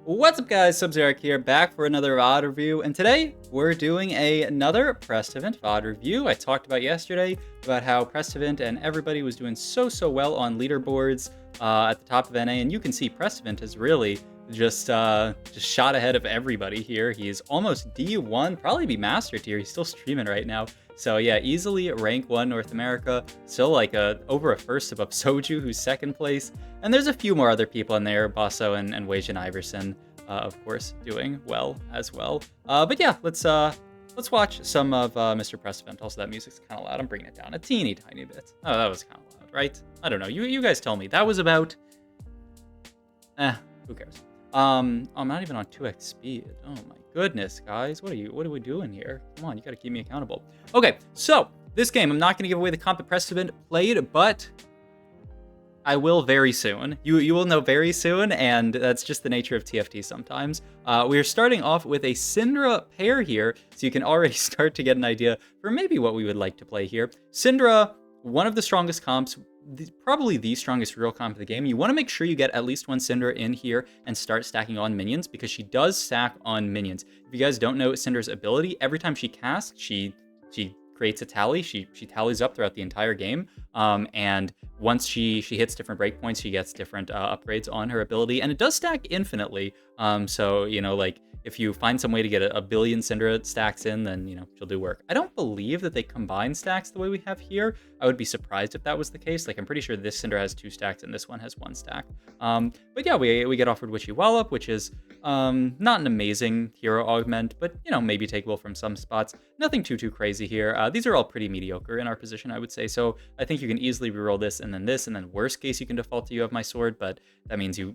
What's up, guys? Sub-Zerek here, back for another VOD review, and today we're doing another Prestivent VOD review. I talked about yesterday about how Prestivent and everybody was doing so well on leaderboards at the top of NA, and you can see Prestivent has really just shot ahead of everybody here. He's almost D1, probably be Master Tier. He's still streaming right now. So yeah, easily rank 1 North America, still like over a first above Soju, who's second place. And there's a few more other people in there, Basso and Weijin Iverson, of course, doing well as well. But yeah, let's watch some of Mr. Prestivent. Also, that music's kind of loud. I'm bringing it down a teeny tiny bit. Oh, that was kind of loud, right? I don't know. You guys tell me. That was about... who cares? I'm not even on 2x speed. Oh my goodness, guys. What are we doing here? Come on, you gotta keep me accountable. Okay, so this game, I'm not gonna give away the comp that Prestivent played, but I will very soon. You will know very soon, and that's just the nature of TFT sometimes. We are starting off with a Syndra pair here, so you can already start to get an idea for maybe what we would like to play here. Syndra, one of the strongest comps, probably the strongest real comp of the game. You want to make sure you get at least one Syndra in here and start stacking on minions, because she does stack on minions. If you guys don't know Syndra's ability, every time she casts, she creates a tally. She tallies up throughout the entire game, and once she hits different breakpoints, she gets different upgrades on her ability, and it does stack infinitely. So, you know, like, if you find some way to get a billion Syndra stacks in, then, you know, she'll do work. I don't believe that they combine stacks the way we have here. I would be surprised if that was the case. Like, I'm pretty sure this Syndra has 2 stacks and this one has 1 stack. But yeah, we get offered Witchy Wallop, which is not an amazing hero augment, but, you know, maybe takeable from some spots. Nothing too crazy here. These are all pretty mediocre in our position, I would say. So I think you can easily reroll this, and then worst case, you can default to You Have My Sword, but that means you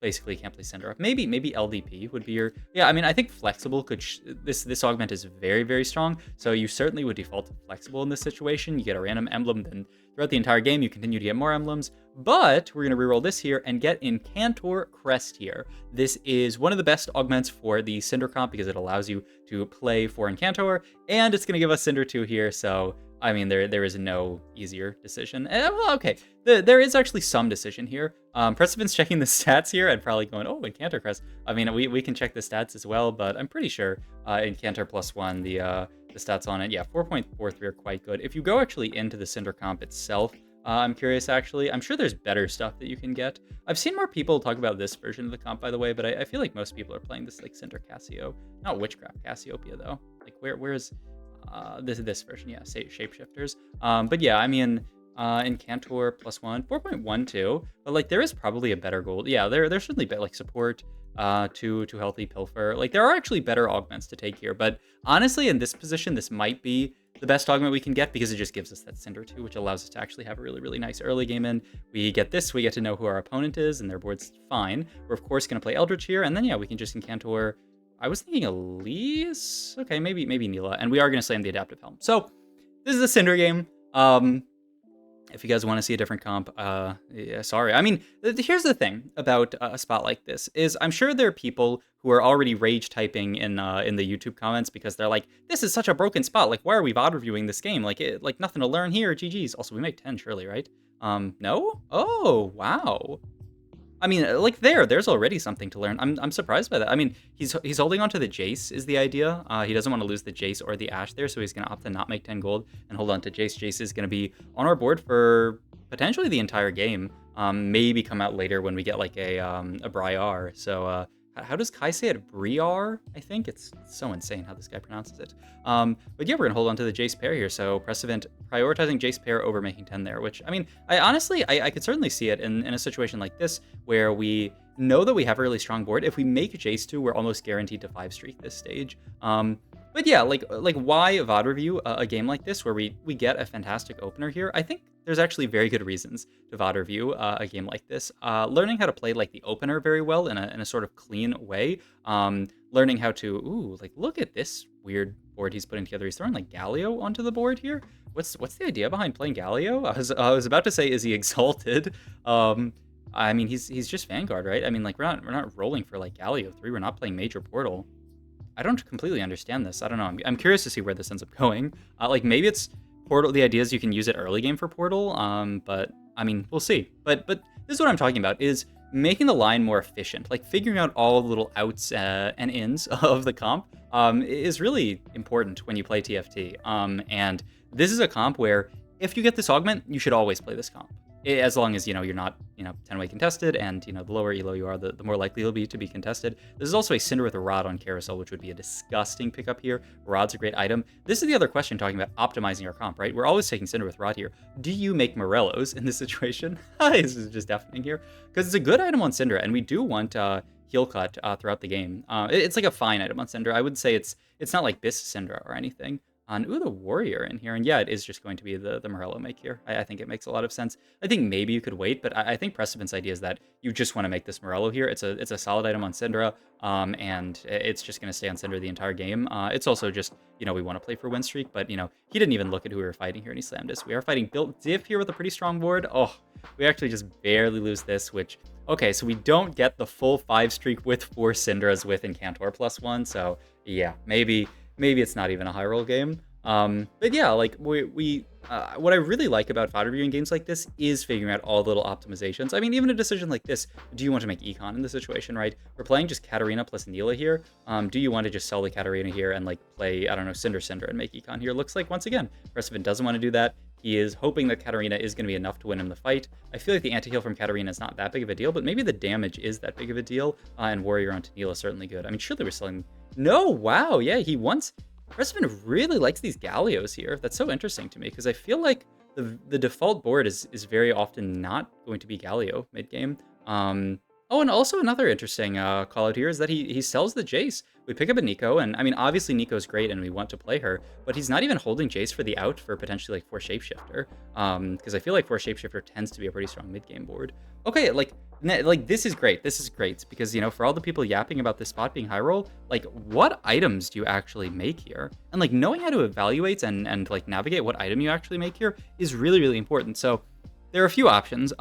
basically can't play Syndra. Maybe LDP would be your... Yeah, I mean, I think Flexible could... This augment is very strong, so you certainly would default to Flexible in this situation. You get a random emblem, then throughout the entire game, you continue to get more emblems, but we're going to reroll this here and get Incantor Crest here. This is one of the best augments for the Syndra comp because it allows you to play for Incantor, and it's going to give us Syndra 2 here, so... I mean, there is no easier decision. Well, okay, there is actually some decision here. Prestivent's checking the stats here and probably going, oh, Incantor Crest. I mean, we can check the stats as well, but I'm pretty sure Incantor +1, the stats on it, yeah, 4.43 are quite good. If you go actually into the Syndra comp itself, I'm curious, actually. I'm sure there's better stuff that you can get. I've seen more people talk about this version of the comp, by the way, but I feel like most people are playing this, like, Syndra Cassio. Not Witchcraft, Cassiopeia, though. Like, where's... this version, yeah, Shapeshifters. But yeah, I mean, Incantor +1, 4.12, but like there is probably a better gold. Yeah, there's certainly like support, to healthy pilfer. Like there are actually better augments to take here, but honestly, in this position, this might be the best augment we can get because it just gives us that Syndra 2, which allows us to actually have a really nice early game in. We get this, we get to know who our opponent is, and their board's fine. We're of course going to play Eldritch here, and then yeah, we can just Incantor. I was thinking Elise. Okay, maybe Neela, and we are going to slam the Adaptive Helm. So this is a Syndra game. If you guys want to see a different comp, yeah, sorry. I mean, here's the thing about a spot like this is I'm sure there are people who are already rage typing in the YouTube comments because they're like, this is such a broken spot. Like, why are we VOD reviewing this game? Like, like nothing to learn here. GG's. Also, we make 10 surely, right? No? Oh, wow. I mean, like there's already something to learn. I'm surprised by that. I mean, he's holding on to the Jace is the idea. He doesn't want to lose the Jace or the Ashe there, so he's going to opt to not make 10 gold and hold on to Jace. Jace is going to be on our board for potentially the entire game. Maybe come out later when we get like a Briar. So how does Kai say it? Briar? I think it's so insane how this guy pronounces it. But yeah, we're gonna hold on to the Jace pair here. So Prestivent prioritizing Jace pair over making 10 there, which I mean, I honestly could certainly see it in a situation like this where we know that we have a really strong board. If we make Jace 2, we're almost guaranteed to 5 streak this stage. But yeah, like why VOD review a game like this where we get a fantastic opener here? I think there's actually very good reasons to VOD review a game like this. Learning how to play like the opener very well in a sort of clean way. Learning how to, like look at this weird board he's putting together. He's throwing like Galio onto the board here. What's the idea behind playing Galio? I was about to say, is he exalted? I mean, he's just Vanguard, right? I mean, like we're not rolling for like Galio 3. We're not playing Major Portal. I don't completely understand this. I don't know. I'm curious to see where this ends up going. Like maybe it's Portal. The idea is you can use it early game for Portal. But I mean, we'll see. But this is what I'm talking about. Is making the line more efficient, like figuring out all the little outs and ins of the comp is really important when you play TFT. And this is a comp where if you get this augment, you should always play this comp. As long as, you're not, 10-way contested, and, the lower elo you are, the more likely you'll be to be contested. This is also a Syndra with a Rod on Carousel, which would be a disgusting pickup here. Rod's a great item. This is the other question talking about optimizing your comp, right? We're always taking Syndra with Rod here. Do you make Morellos in this situation? This is just deafening here. Because it's a good item on Syndra, and we do want heal cut throughout the game. It's like a fine item on Syndra. I would say it's not like Bis Syndra or anything. Ooh, the Warrior in here. And yeah, it is just going to be the Morello make here. I think it makes a lot of sense. I think maybe you could wait, but I think Prestivent's idea is that you just want to make this Morello here. It's a solid item on Syndra, and it's just going to stay on Syndra the entire game. It's also just, we want to play for win streak, but, he didn't even look at who we were fighting here, and he slammed us. We are fighting Built Div here with a pretty strong board. Oh, we actually just barely lose this, which... Okay, so we don't get the full 5 streak with 4 Syndras with Incantor +1, so yeah, maybe it's not even a high roll game. But yeah, like what I really like about fodder viewing games like this is figuring out all the little optimizations. I mean, even a decision like this, do you want to make econ in this situation, right? We're playing just Katarina plus Neela here. Do you want to just sell the Katarina here and like play, I don't know, Syndra and make econ here? Looks like, once again, Prestivent doesn't want to do that. He is hoping that Katarina is going to be enough to win him the fight. I feel like the anti-heal from Katarina is not that big of a deal, but maybe the damage is that big of a deal, and Warrior onto Neela is certainly good. I mean, surely we're selling... No, wow, yeah, he wants... Prestivent really likes these Gallios here. That's so interesting to me, because I feel like the default board is very often not going to be Gallio mid-game. Oh, and also another interesting call out here is that he sells the Jace. We pick up a Nico, and I mean, obviously Nico's great and we want to play her, but he's not even holding Jace for the out for potentially like 4 Shapeshifter, because I feel like 4 Shapeshifter tends to be a pretty strong mid-game board. Okay, like this is great. This is great because, for all the people yapping about this spot being high roll, like what items do you actually make here? And like knowing how to evaluate and like navigate what item you actually make here is really, really important. So there are a few options.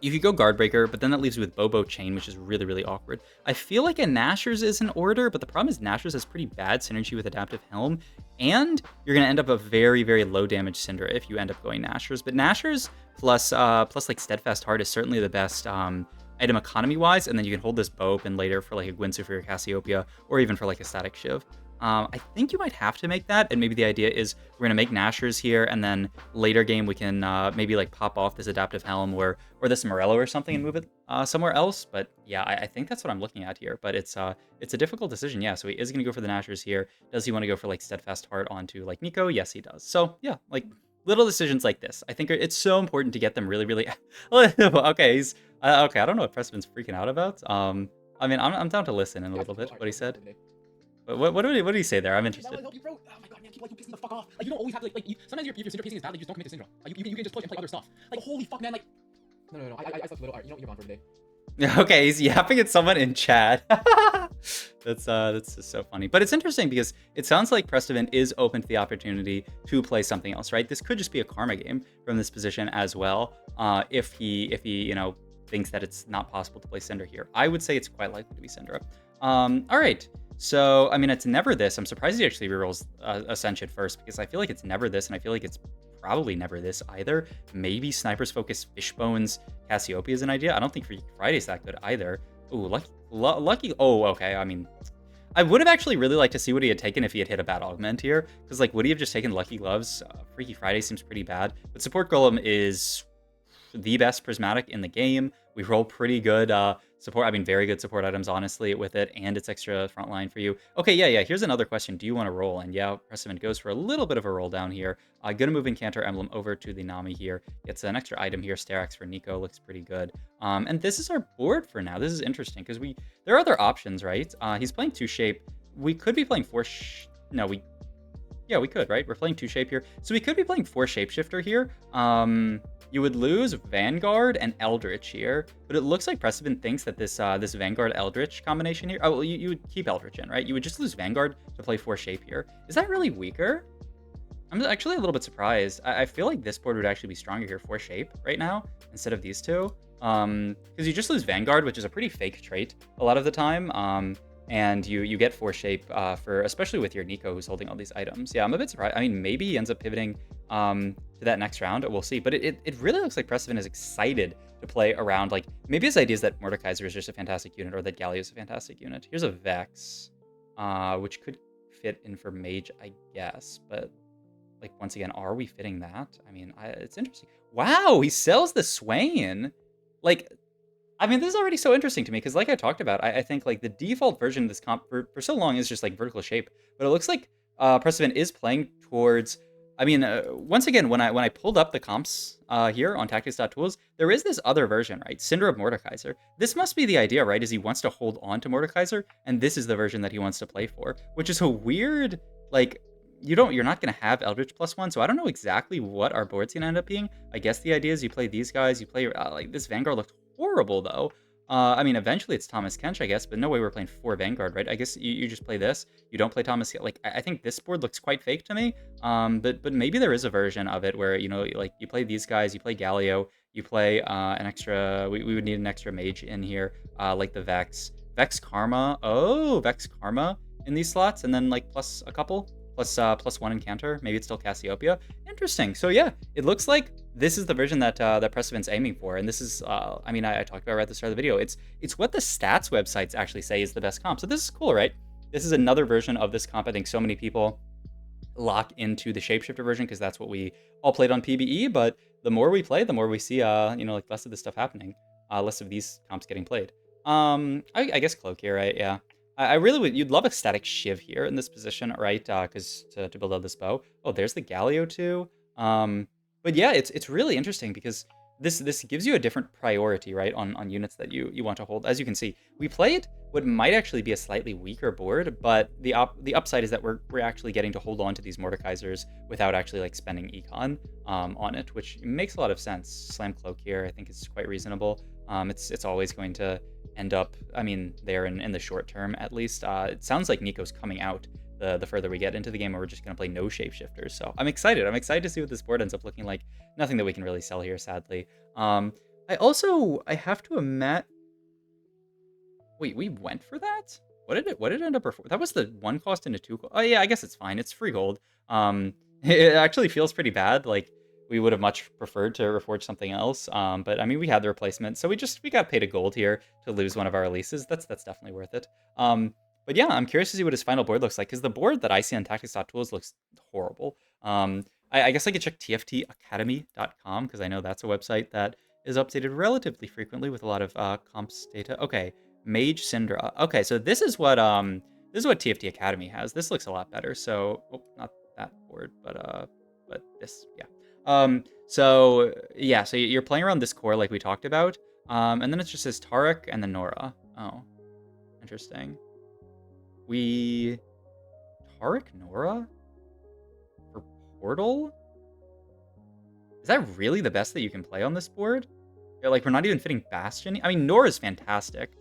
You could go Guardbreaker, but then that leaves you with Bobo Chain, which is really, really awkward. I feel like a Nashor's is in order, but the problem is Nashor's has pretty bad synergy with Adaptive Helm, and you're going to end up a very, very low damage Syndra if you end up going Nashor's. But Nashor's plus like Steadfast Heart is certainly the best item economy-wise, and then you can hold this bow open later for like a Gwynsu for your Cassiopeia, or even for like a Static Shiv. I think you might have to make that, and maybe the idea is we're gonna make Nashor's here, and then later game we can maybe like pop off this Adaptive Helm or this Morello or something and move it somewhere else. But yeah, I think that's what I'm looking at here. But it's a difficult decision. Yeah, so he is gonna go for the Nashor's here. Does he want to go for like Steadfast Heart onto like Nico? Yes, he does. So yeah, like little decisions like this, I think it's so important to get them really, really. Okay, he's okay. I don't know what Prestivent's freaking out about. I mean, I'm down to listen in a little bit. What he said. What did he say there? I'm interested. Help you, bro. Oh my god, man, keep pissing the fuck off. Like, you don't always have to, sometimes your Syndra pacing is bad, like, you just don't commit to Syndra. Like, you can just push and play other stuff. Like, holy fuck, man, like... No, I slept a little. Alright, you're gone for today. Okay, he's yapping at someone in chat. That's just so funny. But it's interesting because it sounds like Prestivent is open to the opportunity to play something else, right? This could just be a karma game from this position as well, if he thinks that it's not possible to play Syndra here. I would say it's quite likely to be Syndra. All right. So, I mean, it's never this. I'm surprised he actually rerolls Ascension first, because I feel like it's never this, and I feel like it's probably never this either. Maybe Sniper's Focus Fishbones Cassiopeia is an idea. I don't think Freaky Friday's that good either. Ooh, Lucky. Oh, okay. I mean, I would have actually really liked to see what he had taken if he had hit a bad augment here, because like, would he have just taken Lucky Gloves? Freaky Friday seems pretty bad, but Support Golem is the best prismatic in the game. We roll pretty good support. I mean, very good support items, honestly, with it, and it's extra frontline for you. Okay, yeah. Here's another question. Do you want to roll? And yeah, Prestivent goes for a little bit of a roll down here. Gonna move Incantor Emblem over to the Nami here. Gets an extra item here. Sterax for Nico looks pretty good. And this is our board for now. This is interesting because there are other options, right? He's playing 2 Shape. We could be playing 4 Yeah, we could, right? We're playing 2 Shape here. So we could be playing 4 Shapeshifter here. You would lose Vanguard and Eldritch here, but it looks like Prestivent thinks that this Vanguard Eldritch combination here. Oh, well, you would keep Eldritch in, right? You would just lose Vanguard to play 4 Shape here. Is that really weaker? I'm actually a little bit surprised. I feel like this board would actually be stronger here, 4 Shape right now instead of these two. Because you just lose Vanguard, which is a pretty fake trait a lot of the time. and you get 4 shape for, especially with your Nico who's holding all these items. Yeah, I'm a bit surprised. I mean, maybe he ends up pivoting to that next round. We'll see. But it really looks like Prestivent is excited to play around. Like, maybe his idea is that Mordekaiser is just a fantastic unit, or that Galio is a fantastic unit. Here's a Vex, which could fit in for Mage, I guess. But, like, once again, are we fitting that? I mean, it's interesting. Wow, he sells the Swain. Like, I mean, this is already so interesting to me, because like I talked about, I think, like, the default version of this comp for so long is just, like, vertical shape. But it looks like Prestivent is playing towards... I mean, once again, when I pulled up the comps here on tactics.tools, there is this other version, right? Syndra of Mordekaiser. This must be the idea, right? Is he wants to hold on to Mordekaiser, and this is the version that he wants to play for, which is a weird, like... You're not going to have Eldritch +1, so I don't know exactly what our board's going to end up being. I guess the idea is you play these guys, you play, like, this Vanguard looked horrible, though. I mean, eventually it's Thomas Kench, I guess, but no way we're playing 4 Vanguard, right? I guess you just play this. You don't play Thomas. Like, I think this board looks quite fake to me. But maybe there is a version of it where, you know, like, you play these guys, you play Galio, you play an extra... We would need an extra mage in here, like the Vex. Vex Karma. Oh, Vex Karma in these slots, and then, like, plus a couple. +1 encounter. Maybe it's still Cassiopeia. Interesting. So yeah, it looks like this is the version that that Prestivent's aiming for, and this is, I mean, I talked about right at the start of the video. It's what the stats websites actually say is the best comp. So this is cool, right? This is another version of this comp. I think so many people lock into the Shapeshifter version because that's what we all played on PBE. But the more we play, the more we see, you know, like, less of this stuff happening, less of these comps getting played. I guess Cloak here, right? Yeah. I really would... You'd love a static Shiv here in this position, right? Because to build out this bow. Oh, there's the Galio too. But yeah, it's really interesting because this gives you a different priority, right, on units that you want to hold. As you can see, we played what might actually be a slightly weaker board, but the upside is that we're actually getting to hold on to these Mordekaisers without actually, like, spending econ on it, which makes a lot of sense. Slam Cloak here, I think, is quite reasonable. It's always going to end up, I mean, there in the short term, at least. It sounds like Nico's coming out the further we get into the game, where we're just going to play no Shapeshifters. So I'm excited. I'm excited to see what this board ends up looking like. Nothing that we can really sell here, sadly. I have to imagine... Wait, we went for that? What did it end up for? That was the 1 cost into 2 cost. Oh yeah, I guess it's fine. It's free gold. It actually feels pretty bad. Like, we would have much preferred to reforge something else. But I mean, we had the replacement, so we got paid a gold here to lose one of our releases. That's definitely worth it. But yeah, I'm curious to see what his final board looks like, because the board that I see on tactics.tools looks horrible. I guess I could check tftacademy.com, because I know that's a website that is updated relatively frequently with a lot of comps data. Okay, Mage Syndra. Okay, so this is what TFT Academy has. This looks a lot better. So, oh, not that board, but this, yeah. So yeah, so you're playing around this core like we talked about, and then it just says Tarek and then Nora. Oh, interesting. Tarek Nora for Portal? Is that really the best that you can play on this board? Yeah, like, we're not even fitting Bastion. I mean, Nora's fantastic.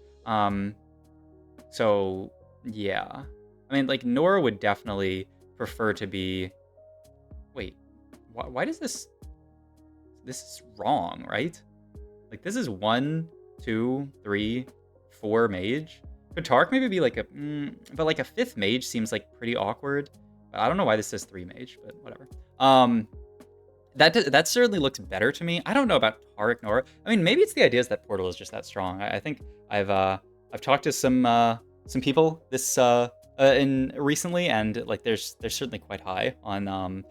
So yeah, I mean, like, Nora would definitely prefer to be... Wait, why does this is wrong, right? Like, this is 1, 2, 3, 4 mage. Could Tark maybe be like a... but, like, a 5th mage seems, like, pretty awkward. But I don't know why this says 3 mage, but whatever. That certainly looks better to me. I don't know about Tarek Nora. I mean, maybe it's the idea that Portal is just that strong. I think I've talked to some people this in recently, and, like, they're certainly quite high on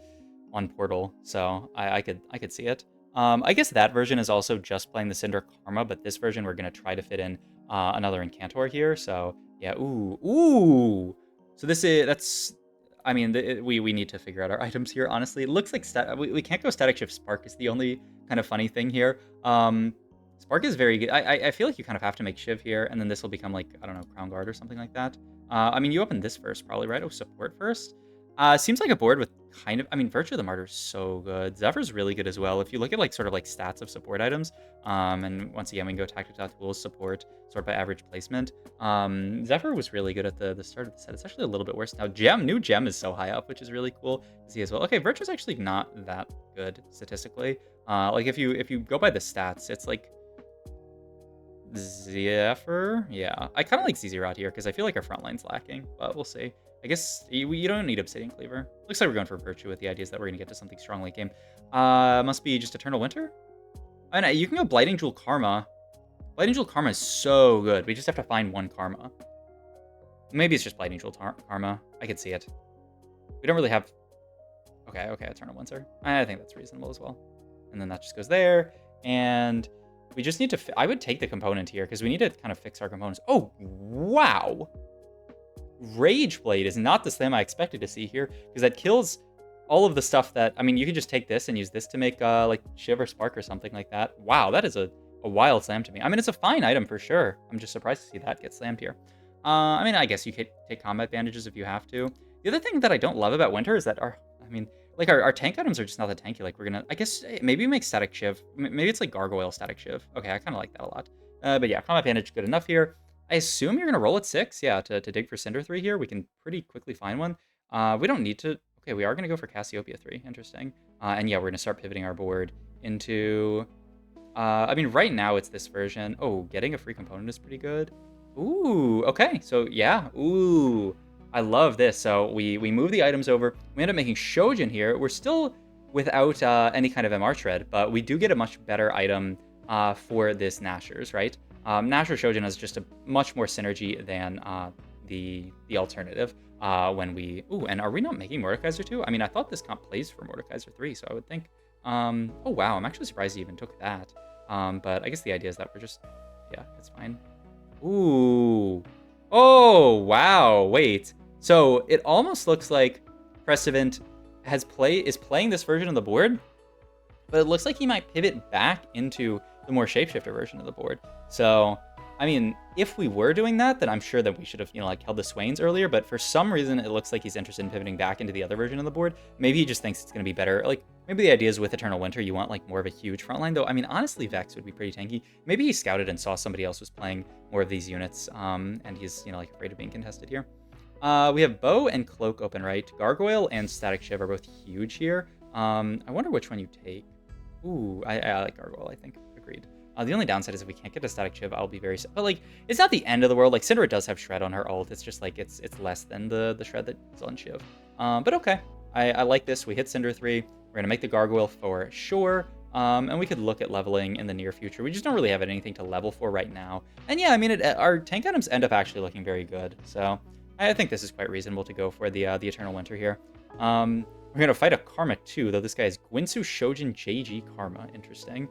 Portal, so I could see it. I guess that version is also just playing the Syndra Karma, but this version we're gonna try to fit in another Incantor here. So yeah, ooh. So that's. I mean, we need to figure out our items here. Honestly, it looks like we can't go Static Shift Spark. Is the only kind of funny thing here. Spark is very good. I feel like you kind of have to make Shiv here, and then this will become, like, I don't know, Crown Guard or something like that. I mean, you open this first, probably, right? Oh, support first. Seems like a board with kind of... I mean, Virtue of the Martyr is so good. Zephyr's really good as well. If you look at, like, sort of, like, stats of support items, and once again, we can go tactics.tools support, sort by average placement. Zephyr was really good at the start of the set. It's actually a little bit worse now. New Gem is so high up, which is really cool to see as well. Okay, Virtue's actually not that good statistically. Like, if you go by the stats, it's like... Zephyr? Yeah. I kind of like ZZ Rod here because I feel like our front line's lacking, but we'll see. I guess you don't need Obsidian Cleaver. Looks like we're going for Virtue with the ideas that we're going to get to something strong late game. Must be just Eternal Winter? Oh, no, you can go Blighting Jewel Karma. Blighting Jewel Karma is so good. We just have to find one Karma. Maybe it's just Blighting Jewel Karma. I could see it. We don't really have... Okay, Eternal Winter. I think that's reasonable as well. And then that just goes there. And we just need to... I would take the component here because we need to kind of fix our components. Oh, wow! Rage Blade is not the slam I expected to see here because that kills all of the stuff that... I mean, you could just take this and use this to make like Shiv or Spark or something like that. Wow, that is a wild slam to me. I mean, it's a fine item for sure. I'm just surprised to see that get slammed here. I mean, I guess you could take combat bandages if you have to. The other thing that I don't love about Winter is that our tank items are just not that tanky. Like, we're gonna... I guess maybe make Static Shiv. Maybe it's like Gargoyle Static Shiv. Okay, I kind of like that a lot. But yeah, combat bandage good enough here. I assume you're going to roll at 6, yeah, to dig for Syndra 3 here. We can pretty quickly find one. We don't need to... Okay, we are going to go for Cassiopeia 3. Interesting. And yeah, we're going to start pivoting our board into... I mean, right now it's this version. Oh, getting a free component is pretty good. Ooh, okay. So, yeah. Ooh, I love this. So, we move the items over. We end up making Shojin here. We're still without any kind of MR Shred, but we do get a much better item for this Nashers, right? Nasher Shojin has just a much more synergy than the alternative when we... Ooh, and are we not making Mordekaiser 2? I mean, I thought this comp plays for Mordekaiser 3, so I would think... oh, wow, I'm actually surprised he even took that. But I guess the idea is that we're just... Yeah, it's fine. Ooh. Oh, wow, wait. So it almost looks like Prestivent is playing this version of the board, but it looks like he might pivot back into the more Shapeshifter version of the board. So, I mean, if we were doing that, then I'm sure that we should have, like held the Swains earlier, but for some reason, it looks like he's interested in pivoting back into the other version of the board. Maybe he just thinks it's going to be better. Like, maybe the idea is with Eternal Winter, you want, like, more of a huge front line, though. I mean, honestly, Vex would be pretty tanky. Maybe he scouted and saw somebody else was playing more of these units, and he's, like, afraid of being contested here. We have Bow and Cloak open, right? Gargoyle and Static Shiv are both huge here. I wonder which one you take. Ooh, I like Gargoyle, I think. Agreed. The only downside is if we can't get a Static Shiv, I'll be very sad. But, like, it's not the end of the world. Like, Syndra does have Shred on her ult. It's just, like, it's less than the Shred that's on Shiv. But okay. I like this. We hit Syndra 3. We're going to make the Gargoyle for sure. And we could look at leveling in the near future. We just don't really have anything to level for right now. And yeah, I mean, our tank items end up actually looking very good. So I think this is quite reasonable to go for the Eternal Winter here. We're going to fight a Karma too, though this guy is Gwinsu Shojin JG Karma. Interesting.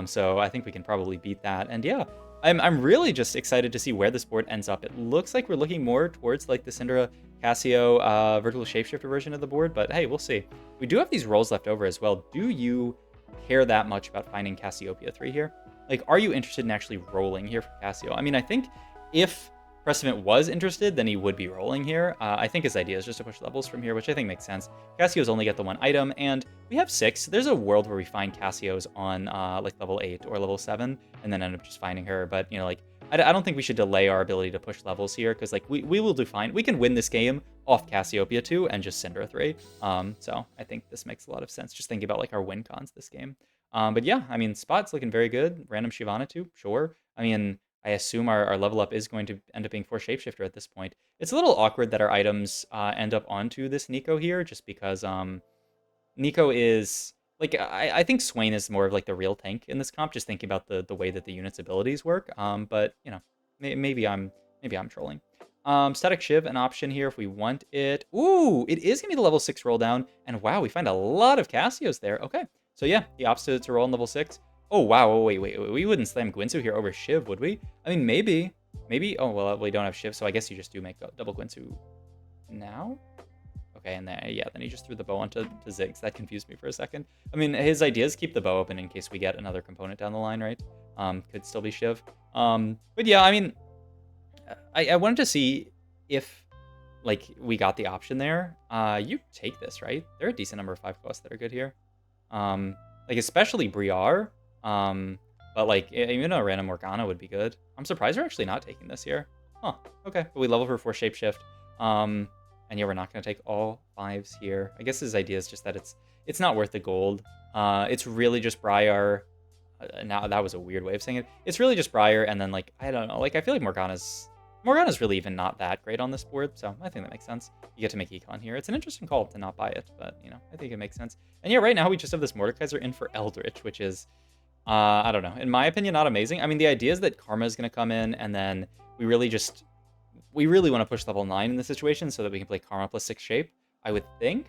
So I think we can probably beat that. And yeah, I'm really just excited to see where this board ends up. It looks like we're looking more towards like the Syndra Cassio Vertical Shapeshifter version of the board, but hey, we'll see. We do have these rolls left over as well. Do you care that much about finding Cassiopeia 3 here? Like, are you interested in actually rolling here for Cassio? I mean, I think if Prestivent was interested, then he would be rolling here. I think his idea is just to push levels from here, which I think makes sense. Cassio's only get the one item, and we have 6. There's a world where we find Cassio's on like level 8 or level 7, and then end up just finding her. But, like, I don't think we should delay our ability to push levels here, because, like, we will do fine. We can win this game off Cassiopeia 2 and just Syndra 3. So I think this makes a lot of sense, just thinking about, like, our win cons this game. But yeah, I mean, Spot's looking very good. Random Shyvana too, sure. I mean, I assume our level up is going to end up being for Shapeshifter at this point. It's a little awkward that our items end up onto this Nico here, just because Nico is... Like, I think Swain is more of, like, the real tank in this comp, just thinking about the way that the unit's abilities work. But, maybe I'm trolling. Static Shiv, an option here if we want it. Ooh, it is going to be the level 6 roll down. And wow, we find a lot of Cassios there. Okay, so yeah, the opposite to roll in level 6. Oh, wow, oh, wait, we wouldn't slam Gwinsu here over Shiv, would we? I mean, maybe. Oh, well, we don't have Shiv, so I guess you just do make a double Gwinsu now? Okay, and then, yeah, then he just threw the bow onto Ziggs. That confused me for a second. I mean, his idea is keep the bow open in case we get another component down the line, right? Could still be Shiv. But yeah, I mean, I wanted to see if, like, we got the option there. You take this, right? There are a decent number of 5 costs that are good here. Like, especially Briar. But, like, even a random Morgana would be good. I'm surprised we're actually not taking this here. Huh, okay. But we level for 4 Shapeshift. And yeah, we're not going to take all 5s here. I guess his idea is just that it's not worth the gold. It's really just Briar, now that was a weird way of saying it. It's really just Briar, and then like I don't know, like I feel like Morgana's really even not that great on this board, so I think that makes sense. You get to make Econ here. It's an interesting call to not buy it, but you know, I think it makes sense. And yeah, right now we just have this Mordekaiser in for Eldritch, which is I don't know, in my opinion, not amazing. I mean, the idea is that Karma is going to come in, and then we really want to push level 9 in this situation so that we can play Karma plus 6 shape, I would think.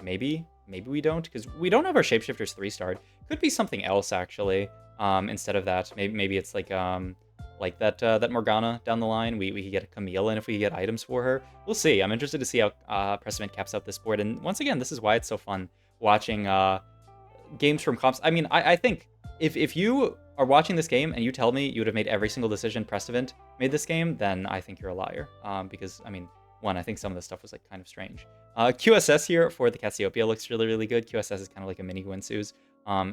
Maybe we don't, because we don't have our Shapeshifters 3-starred. Could be something else, actually, instead of that. Maybe it's like that Morgana down the line. We could get a Camille in if we get items for her. We'll see. I'm interested to see how Prestivent caps out this board. And once again, this is why it's so fun watching games from comps. I mean, I think if you are watching this game and you tell me you would have made every single decision Prestivent made this game, then I think you're a liar. Because, I mean, one, I think some of this stuff was like kind of strange. QSS here for the Cassiopeia looks really, really good. QSS is kind of like a mini Gwinsu's.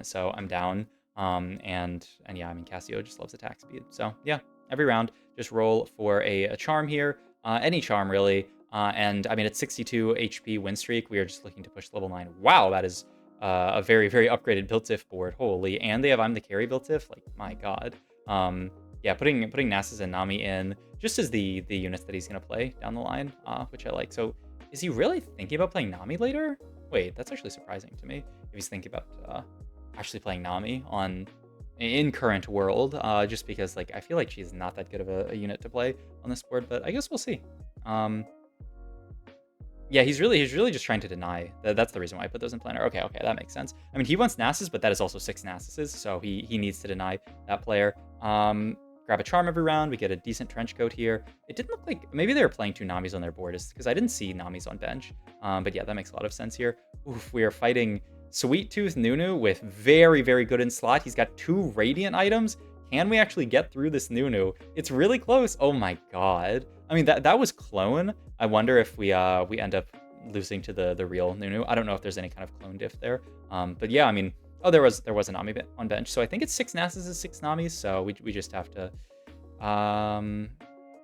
So I'm down. And yeah, I mean, Cassio just loves attack speed. So yeah, every round, just roll for a charm here. Any charm, really. And I mean, it's 62 HP win streak. We are just looking to push level 9. Wow, that is a very, very upgraded built-if board. Holy. And they have I'm the Carry built-if. Like, my god. Yeah, putting Nasus and Nami in just as the units that he's going to play down the line, which I like. So is he really thinking about playing Nami later? Wait, that's actually surprising to me if he's thinking about actually playing Nami in current world, just because like I feel like she's not that good of a unit to play on this board, but I guess we'll see. Yeah, he's really just trying to deny. That's the reason why I put those in planner. Okay, that makes sense. I mean, he wants Nasus, but that is also 6 Nasuses, so he needs to deny that player. Grab a charm every round. We get a decent trench coat here. It didn't look like maybe they were playing 2 Namis on their board, because I didn't see Namis on bench. But yeah, that makes a lot of sense here. Oof, we are fighting Sweet Tooth Nunu with very, very good in slot. He's got 2 Radiant items. Can we actually get through this Nunu? It's really close. Oh my god. I mean, that was clone. I wonder if we end up losing to the real Nunu. I don't know if there's any kind of clone diff there. But yeah, I mean, oh, there was a Nami on bench. So I think it's 6 Nasus and 6 Namis. So we just have to,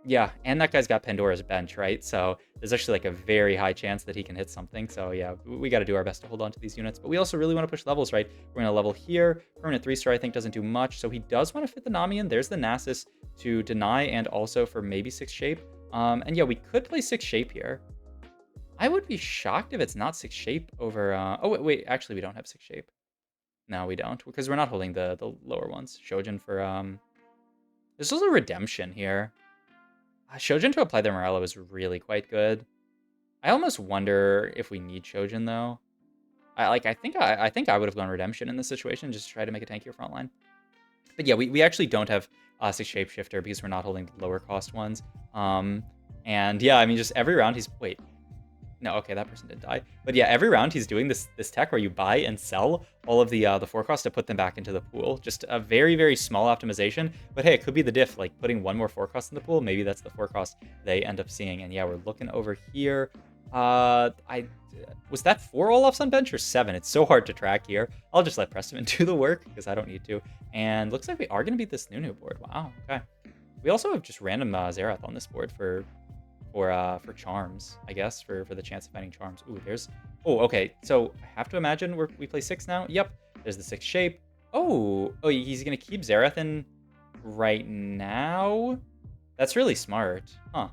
yeah. And that guy's got Pandora's bench, right? So there's actually like a very high chance that he can hit something. So yeah, we got to do our best to hold on to these units. But we also really want to push levels, right? We're going to level here. Permanent 3-star, I think, doesn't do much. So he does want to fit the Nami in. There's the Nasus to deny and also for maybe 6 shape. And yeah, we could play 6 shape here. I would be shocked if it's not 6 shape over... oh, wait, actually, we don't have 6 shape. No, we don't, because we're not holding the lower ones. Shojin for... There's also Redemption here. Shojin to apply their Morello is really quite good. I almost wonder if we need Shojin, though. I think I would have gone Redemption in this situation, just to try to make a tankier front line. But yeah, we actually don't have 6 Shapeshifter because we're not holding the lower cost ones. And yeah, I mean, just every round he's... Wait. No, okay, that person didn't die. But yeah, every round he's doing this tech where you buy and sell all of the 4 costs to put them back into the pool. Just a very, very small optimization. But hey, it could be the diff, like putting 1 more 4 cost in the pool. Maybe that's the 4 cost they end up seeing. And yeah, we're looking over here. Was that 4 Olafs on bench or 7? It's so hard to track here. I'll just let Prestivent do the work because I don't need to. And looks like we are going to beat this Nunu board. Wow, okay. We also have just random Xerath on this board for charms, I guess, for the chance of finding charms. Ooh, there's... Oh, okay. So I have to imagine we play 6 now. Yep. There's the 6 shape. Oh, he's going to keep Xerath in right now? That's really smart. Huh.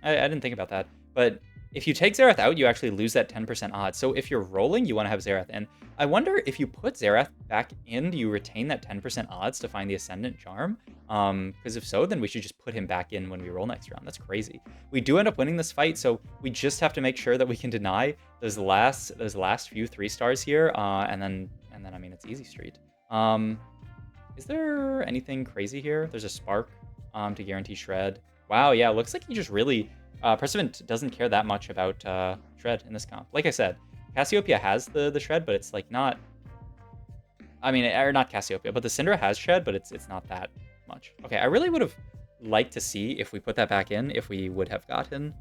I didn't think about that. But if you take Xerath out, you actually lose that 10% odds. So if you're rolling, you want to have Xerath in. I wonder if you put Xerath back in, do you retain that 10% odds to find the Ascendant Charm? Because if so, then we should just put him back in when we roll next round. That's crazy. We do end up winning this fight, so we just have to make sure that we can deny those last few 3 stars here, and then I mean, it's easy street. Is there anything crazy here? There's a Spark to guarantee Shred. Wow, yeah, it looks like he just really... Prestivent doesn't care that much about Shred in this comp. Like I said, Cassiopeia has the Shred, but it's like not... I mean, or not Cassiopeia, but the Syndra has Shred, but it's not that much. Okay, I really would have liked to see if we put that back in, if we would have gotten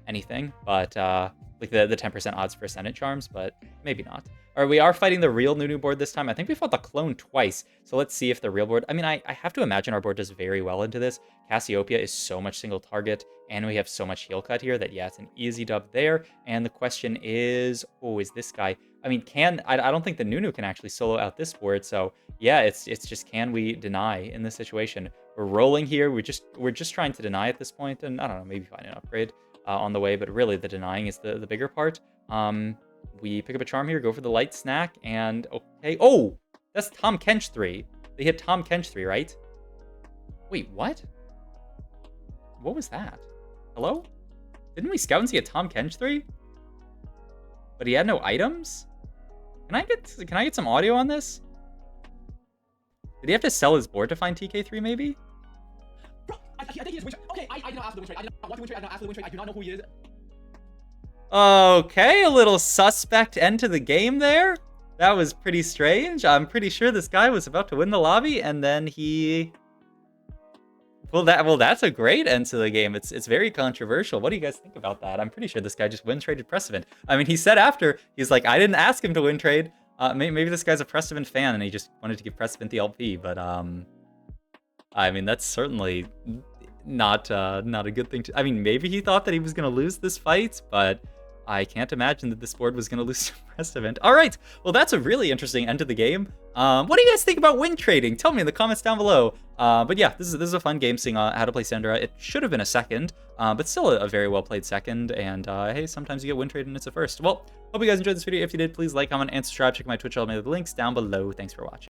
anything, but like the 10% odds for Ascendant Charms, but maybe not. Or we are fighting the real Nunu board this time. I think we fought the clone twice, so let's see if the real board... I mean, I have to imagine our board does very well into this. Cassiopeia is so much single target, and we have so much heal cut here that, yeah, it's an easy dub there. And the question is... Oh, is this guy... I mean, I don't think the Nunu can actually solo out this board. So yeah, it's just can we deny in this situation? We're rolling here. We're just trying to deny at this point, and I don't know, maybe find an upgrade on the way. But really, the denying is the bigger part. We pick up a charm here, go for the light snack, and okay. Oh, that's Tom Kench 3. They hit Tom Kench 3, right? Wait, what? What was that? Hello? Didn't we scout and see a Tom Kench 3? But he had no items? Can I get some audio on this? Did he have to sell his board to find TK3 maybe? Bro, I think he is win trade. Okay, I did not ask for the win trade. I did not want the win trade. I did not ask for the win trade. I do not know who he is. Okay, a little suspect end to the game there. That was pretty strange. I'm pretty sure this guy was about to win the lobby, and then he... Well, that's a great end to the game. It's very controversial. What do you guys think about that? I'm pretty sure this guy just win traded Prestivent. I mean, he said after, he's like, I didn't ask him to win trade. Maybe this guy's a Prestivent fan and he just wanted to give Prestivent the LP. But I mean, that's certainly not a good thing to. I mean, maybe he thought that he was gonna lose this fight, but I can't imagine that this board was going to lose to Prestivent. All right, well, that's a really interesting end to the game. What do you guys think about win trading? Tell me in the comments down below. But yeah, this is a fun game, seeing how to play Syndra. It should have been a second, but still a very well played second. And hey, sometimes you get win trade and it's a first. Well, hope you guys enjoyed this video. If you did, please like, comment, and subscribe. Check my Twitch. I'll make the links down below. Thanks for watching.